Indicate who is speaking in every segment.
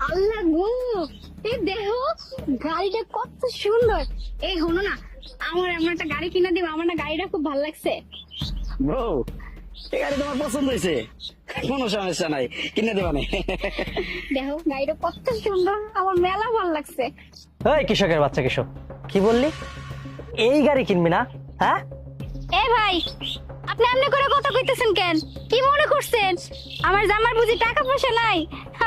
Speaker 1: আল্লাহ গো, এই দেখো গাড়িটা কত সুন্দর। এই হলো না, আমার এমন একটা গাড়ি কিনে দিবা, আমার না গাড়িটা খুব ভালো লাগছে।
Speaker 2: ব্রো, এই গাড়ি তোমার পছন্দ হয়েছে, কোনো সমস্যা নাই, কিনে দেবা নে।
Speaker 1: দেখো গাড়িটা কত সুন্দর, আমার মেলা ভালো লাগছে।
Speaker 3: এই কৃষকের বাচ্চা কৃষক, কি বললি? এই গাড়ি কিনবি না? হ্যাঁ,
Speaker 1: এ ভাই, আপনি এমনি করে কথা কইতেছেন কেন? কি মনে করছেন আমার জামার বুঝি টাকা পয়সা নাই?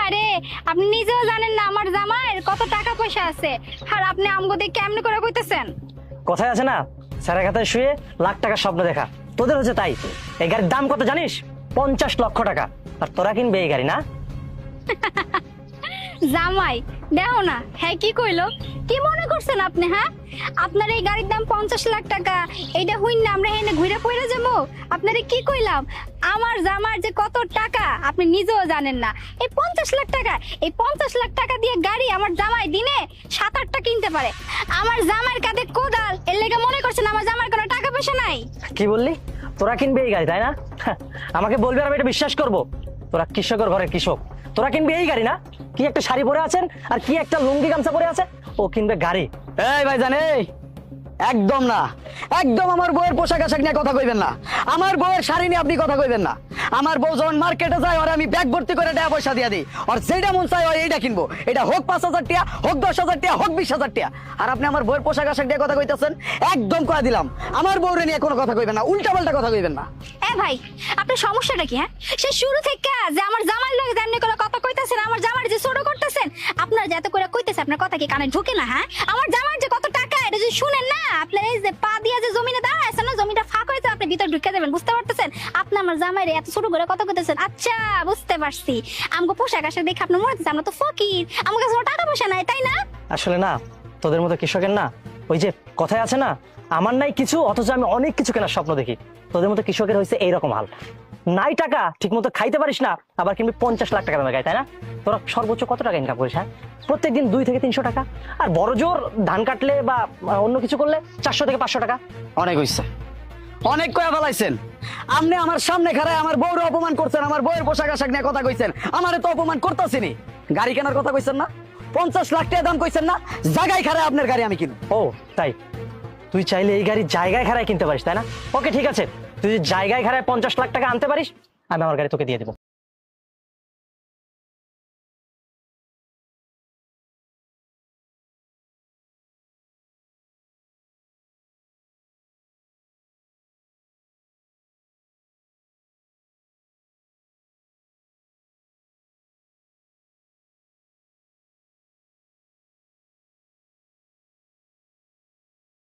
Speaker 1: আরে আপনি নিজেও জানেন না আমার জামার কত টাকা পয়সা আছে, আর আপনি আমগো দেখে এমনি করে কইতেছেন।
Speaker 3: কথায় আছে না, স্যারের খাতায় শুয়ে লাখ টাকার স্বপ্ন দেখা। তোদের হচ্ছে তাই। এই গাড়ির দাম কত জানিস? 50 লক্ষ টাকা। আর তোরা কিনবে এই গাড়ি না?
Speaker 1: জামাই দেখো না, হ্যাঁ কি কইলো? কি মনে করছেন আপনি? হ্যাঁ, আপনার এই গাড়ির দাম 50 লাখ টাকা, এইটা হইন না আমরা হেনে ঘুরে পড়ে যাবো? আপনারে কি কইলাম, আমার জামার যে কত টাকা আপনি নিজেও জানেন না। এই 50 লাখ টাকা, এই 50 লাখ টাকা দিয়ে গাড়ি আমার জামাই দিনে 7-8টা কিনতে পারে। আমার জামাইয়ের কাঁধে কোদাল, এর লেগে মনে করছেন আমার জামার কোনো টাকা পয়সা নাই?
Speaker 3: কি বললি? তোরা কিনবে এই গাড়ি তাই না? আমাকে বলবি আর আমি এটা বিশ্বাস করবো? তোরা কৃষকের ঘরের কৃষক, তোরা কিনবে এই গাড়ি না? কি একটা শাড়ি পরে আছেন আর কি একটা লুঙ্গি গামছা পরে আছে, ও কিনবে গাড়ি।
Speaker 2: এই ভাই জানে, একদম না, একদম আমার বউয়ের পোশাক আশাক নিয়ে কথা কইবেন না, আমার বউয়ের শাড়ি নিয়ে আপনি কথা কইবেন না। আমার বউ যখন মার্কেটে যায় ওরে আমি ব্যাগ ভর্তি করে টাকা পয়সা দিয়ে দিই, আর যেটা মন চায় ওই এইটা কিনবো, এটা হোক 5,000 টাকা, হোক 10,000 টাকা, হোক 20,000 টাকা। আর আপনি আমার বউয়ের পোশাক আশাক নিয়ে কথা কইতেছেন, একদম কয়ে দিলাম আমার বউরে নিয়ে কোনো কথা কইবেন না, উল্টা পাল্টা কথা কইবেন না।
Speaker 1: এ ভাই, আপনার সমস্যাটা কি? হ্যাঁ, সে শুরু থেকে যে আমার জামাইয়ের লগে যেমনি করে কথা কইতাছেন, আমার জামাইয়ের যে ছোট করতেছেন, আপনার যাতে করে কইতেছে আপনার কথা কি কানে ঢোকে না? হ্যাঁ, আমার জামাইয়ের যে কত টাকা এটা যদি শুনেন না, আপনার এই যে পা দিয়ে যে জমিনে দাঁড়ায় না, জমিটা ফাঁক হয়েছে, আপনি ভিতর ঢুকে যাবেন, বুঝতে পারতেছেন? আপনি আমার জামাইরে এত ছোট করে কথা কইতেছেন। আচ্ছা বুঝতে পারছি, আমগো পোশাক আশাক দেখে আপনার মনে হচ্ছে আমরা তো ফকির, আমার কাছে কোনো টাকা পয়সা নাই, তাই না?
Speaker 3: আসলে না, তোদের মতো কৃষকের না, ওই যে কথায় আছে না, আমার নাই কিছু অথচ আমি অনেক কিছু কেনার স্বপ্ন দেখি। তোদের মতো কৃষকের হয়েছে এইরকম হাল। নাই টাকা, ঠিক মতো খাইতে পারিস না, আবার কিনবি 50 লাখ টাকা দামের গাড়ি, তাই না? তোরা সর্বোচ্চ কত টাকা ইনকাম করিস? হ্যাঁ, প্রত্যেকদিন 2 থেকে 300 টাকা, আর বড় জোর ধান কাটলে বা অন্য কিছু করলে 400 থেকে 500 টাকা।
Speaker 2: অনেক হইছে, অনেক কয়া ফেলাইছেন। আপনি আমার সামনে খাড়ায় আমার বউরে অপমান করছেন, আমার বউয়ের পোশাক আশাক নিয়ে কথা কইছেন, আমারে তো অপমান করতেছিনি। গাড়ি কেনার কথা কইছেন না, 50 লাখ টাকা দাম কইছেন না, জায়গায় খাড়ায় আপনার গাড়ি আমি কিনবো।
Speaker 3: ও তাই, তুই চাইলে এই গাড়ি জায়গায় খাড়ায় কিনতে পারিস, তাই না? ওকে ঠিক আছে, তুই যদি জায়গায় খাড়ায় 50 লাখ টাকা আনতে পারিস, আমি আমার গাড়ি তোকে দিয়ে দেবো।